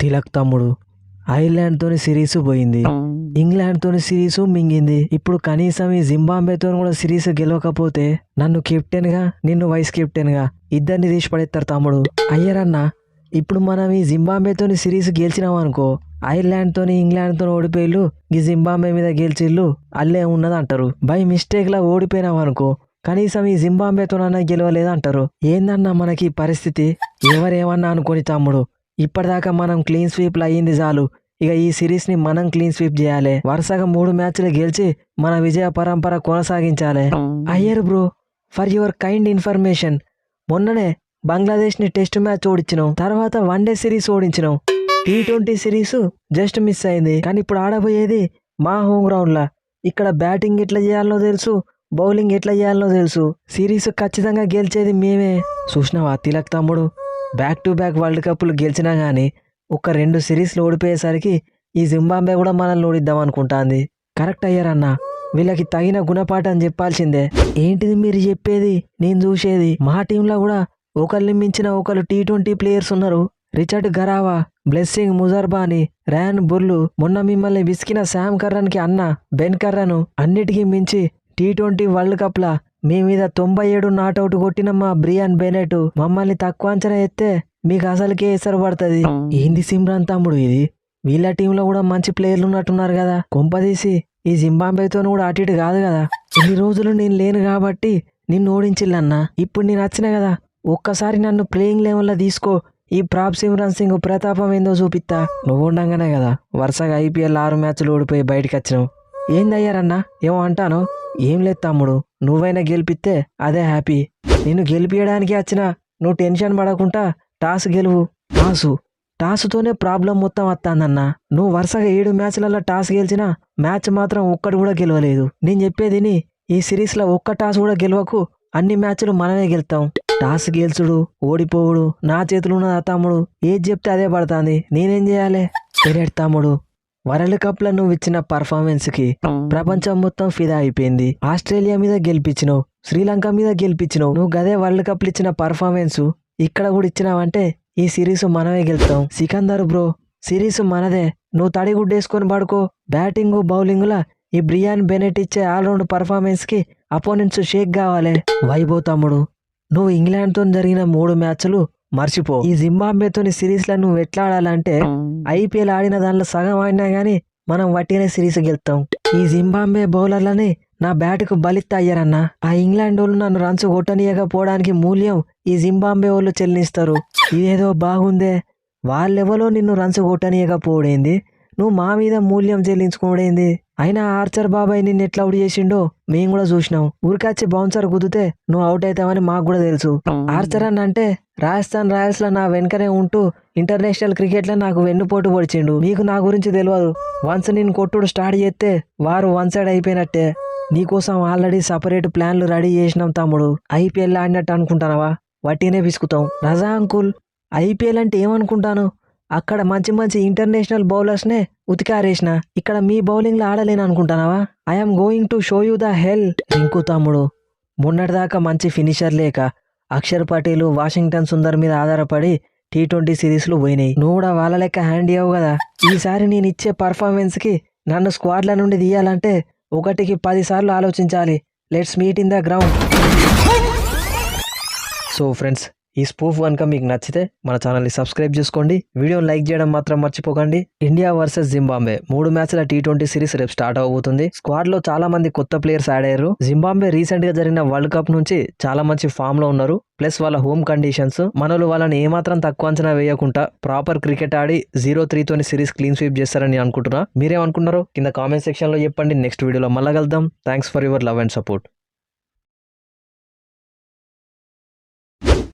తిలక్ తమ్ముడు ఐర్లాండ్తోని సిరీస్ పోయింది, ఇంగ్లాండ్తోని సిరీస్ మింగింది. ఇప్పుడు కనీసం ఈ జింబాబ్వేతో కూడా సిరీస్ గెలవకపోతే నన్ను కెప్టెన్గా నిన్ను వైస్ కెప్టెన్గా ఇద్దరిని తీసి పడేస్తారు తమ్ముడు. అయ్యరన్నా ఇప్పుడు మనం ఈ జింబాబ్వేతోని సిరీస్ గెలిచినాం అనుకో, ఐర్లాండ్తోని ఇంగ్లాండ్తో ఓడిపోయిళ్ళు ఈ జింబాబ్వే మీద గెలిచిళ్ళు అల్లే ఉన్నది అంటారు. బై మిస్టేక్లా ఓడిపోయినాం అనుకో కనీసం ఈ జింబాబ్వేతోనన్నా గెలవలేదు అంటారు. ఏందన్నా మనకి పరిస్థితి? ఎవరేమన్నా అనుకోని తమ్ముడు, ఇప్పటిదాకా మనం క్లీన్ స్వీప్లు అయ్యింది చాలు. ఇక ఈ సిరీస్ని మనం క్లీన్ స్వీప్ చేయాలి. వరుసగా 3 మ్యాచ్లు గెలిచి మన విజయ పరంపర కొనసాగించాలి. Iyer bro, for your kind information, మొన్ననే బంగ్లాదేశ్ని టెస్ట్ మ్యాచ్ ఓడించినాం, తర్వాత వన్డే సిరీస్ ఓడించినాం, T20 సిరీస్ జస్ట్ మిస్ అయింది. కానీ ఇప్పుడు ఆడబోయేది మా హోమ్ గ్రౌండ్లా. ఇక్కడ బ్యాటింగ్ ఎట్లా చేయాలనో తెలుసు, బౌలింగ్ ఎట్లా చేయాలనో తెలుసు. సిరీస్ ఖచ్చితంగా గెలిచేది మేమే. చూసినావా తిలక్ తమ్ముడు, బ్యాక్ టు బ్యాక్ వరల్డ్ కప్లు గెలిచినా కానీ ఒక 2 సిరీస్లు ఓడిపోయేసరికి ఈ జింబాబ్వే కూడా మనల్ని ఓడిద్దాం అనుకుంటాంది. కరెక్ట్ అయ్యారన్నా, వీళ్ళకి తగిన గుణపాఠం చెప్పాల్సిందే. ఏంటిది మీరు చెప్పేది నేను చూసేది? మా టీంలో కూడా ఒకరిని మించిన ఒకరు T20 ప్లేయర్స్ ఉన్నారు. రిచర్డ్ గరావా, బ్లెస్సింగ్ ముజర్బానీ, ర్యాన్ బుర్లు, మొన్న మిమ్మల్ని విసికిన శామ్ కర్రన్కి అన్న బెన్ కర్రను, అన్నిటికీ మించి T20 వరల్డ్ కప్లా మీ మీద 97 నాట్అవుట్ కొట్టిన మా బ్రియాన్ బెనెట్ మమ్మల్ని తక్కువ అంచనా ఎత్తే మీకు అసలుకే ఎసరు పడుతుంది. ఏంది సిమ్రాన్ తమ్ముడు ఇది? వీళ్ళ టీంలో కూడా మంచి ప్లేయర్లు ఉన్నట్టున్నారు కదా. కొంపదీసి ఈ జింబాబ్వేతో కూడా అటు ఇటు కాదు కదా. ఇన్ని రోజులు నేను లేను కాబట్టి నిన్ను ఓడించిల్లన్నా. ఇప్పుడు నేను వచ్చిన కదా, ఒక్కసారి నన్ను ప్లేయింగ్ లెవెల్లో తీసుకో. ఈ ప్రాప్ సిమ్రాన్ సింగ్ ప్రతాపం ఏందో చూపిస్తా. నువ్వు ఉండగానే కదా వరుసగా IPL 6 మ్యాచ్లు ఓడిపోయి బయటకు వచ్చినావు. ఏందయ్యారన్నా ఏమో అంటాను? ఏం లేదు తమ్ముడు, నువ్వైనా గెలిపిస్తే అదే హ్యాపీ. నిన్ను గెలిపియడానికి వచ్చినా నువ్వు టెన్షన్ పడకుండా టాస్ గెలువు. టాసుతోనే ప్రాబ్లం మొత్తం వస్తాందన్నా. నువ్వు వరుసగా 7 మ్యాచ్లలో టాస్ గెలిచినా మ్యాచ్ మాత్రం ఒక్కటి కూడా గెలవలేదు. నేను చెప్పేదిని, ఈ సిరీస్లో ఒక్క టాస్ కూడా గెలవకు, అన్ని మ్యాచ్లు మనమే గెలుతాం. టాస్ గెలుచుడు ఓడిపోవుడు నా చేతులు ఉన్నదా తమ్ముడు? ఏది చెప్తే అదే పడుతుంది. నేనేం చేయాలి? తెలియదు తమ్ముడు, వరల్డ్ కప్ లో నువ్వు ఇచ్చిన పర్ఫార్మెన్స్ కి ప్రపంచం మొత్తం ఫిదా అయిపోయింది. ఆస్ట్రేలియా మీద గెలిపించినావు, శ్రీలంక మీద గెలిపించినావు. నువ్వు గదే వరల్డ్ కప్ ఇచ్చిన పర్ఫార్మెన్స్ ఇక్కడ కూడా ఇచ్చినావంటే ఈ సిరీస్ మనమే గెలుతాం. సికందర్ బ్రో, సిరీస్ మనదే. నువ్వు తడిగుడ్డేసుకొని పడుకో. బ్యాటింగ్ బౌలింగ్లా ఈ బ్రియాన్ బెనెట్ ఇచ్చే ఆల్రౌండ్ పర్ఫార్మెన్స్ కి అపోనెంట్స్ షేక్ కావాలి. వైభవ్ తమ్ముడు, నువ్వు ఇంగ్లాండ్తో జరిగిన 3 మ్యాచ్లు మర్చిపో. ఈ జింబాబ్వేతోని సిరీస్లో నువ్వు ఎట్లా ఆడాలంటే IPL ఆడిన దానిలో సగం ఆడినా గానీ మనం వట్టినే సిరీస్ గెలుతాం. ఈ జింబాబ్వే బౌలర్లని నా బ్యాట్కు బలిత్త అయ్యారన్నా. ఆ ఇంగ్లాండ్ వాళ్ళు నన్ను రన్స్ కొట్టనీయకపోవడానికి మూల్యం ఈ జింబాబ్వే వాళ్ళు చెల్లిస్తారు. ఇదేదో బాగుందే, వాళ్ళెవరో నిన్ను రన్స్ కొట్టనీయకపోవడేంది, నువ్వు మా మీద మూల్యం చెల్లించుకోవడేంది? అయినా ఆర్చర్ బాబాయ్ నిన్ను ఎట్లా అవుట్ చేసిండో మేము కూడా చూసినాం. ఊరికొచ్చి బౌన్సర్ గుద్దితే నువ్వు అవుట్ అవుతావని మాకు కూడా తెలుసు. ఆర్చర్ అని అంటే రాజస్థాన్ రాయల్స్ లో నా వెనకనే ఉంటూ ఇంటర్నేషనల్ క్రికెట్ లో నాకు వెన్నుపోటు పొడిచిండు. నీకు నా గురించి తెలియదు. వన్స్ నేను కొట్టుడు స్టార్ట్ చేస్తే వారు 1 సైడ్ అయిపోయినట్టే. నీకోసం ఆల్రెడీ సపరేట్ ప్లాన్లు రెడీ చేసినాం తమ్ముడు. IPL ఆడినట్టు అనుకుంటానవా? వట్టినే పిసుకుతాం. రజా అంకుల్, IPL అంటే ఏమనుకుంటాను? అక్కడ మంచి మంచి ఇంటర్నేషనల్ బౌలర్స్నే ఉతికారేసిన, ఇక్కడ మీ బౌలింగ్లో ఆడలేను అనుకుంటానావా? I'm going to show you the hell. Rinku తమ్ముడు, మొన్నటిదాకా మంచి ఫినిషర్ లేక అక్షర్ పటేల్, వాషింగ్టన్ సుందర్ మీద ఆధారపడి T20 సిరీస్లు పోయినాయి. నువ్వు కూడా వాళ్ళ లెక్క హ్యాండ్ ఇవ్వవు కదా. ఈసారి నేను ఇచ్చే పర్ఫార్మెన్స్కి నన్ను స్క్వాడ్ల నుండి తీయాలంటే 1కి 10 సార్లు ఆలోచించాలి. Let's meet in the ground. So friends, ఈ స్పూఫ్ కనుక మీకు నచ్చితే మన ఛానల్ని సబ్స్క్రైబ్ చేసుకోండి. వీడియోని లైక్ చేయడం మాత్రం మర్చిపోకండి. ఇండియా వర్సెస్ జింబాబ్వే 3 మ్యాచ్ల T20 సిరీస్ రేపు స్టార్ట్ అవబోతుంది. స్క్వాడ్ లో చాలా మంది కొత్త ప్లేయర్స్ యాడ్ అయ్యారు. జింబాబ్వే రీసెంట్ గా జరిగిన వరల్డ్ కప్ నుంచి చాలా మంచి ఫామ్ లో ఉన్నారు. ప్లస్ వాళ్ళ హోమ్ కండిషన్స్, మనలు వాళ్ళని ఏమాత్రం తక్కువ అంచనా వేయకుండా ప్రాపర్ క్రికెట్ ఆడి 0-3 తోని సిరీస్ క్లీన్ స్వీప్ చేస్తారని అనుకుంటున్నా. మీరేమనుకున్నారో కింద కామెంట్ సెక్షన్ లో చెప్పండి. నెక్స్ట్ వీడియోలో మళ్ళా కలుద్దాం. Thanks for your love and support.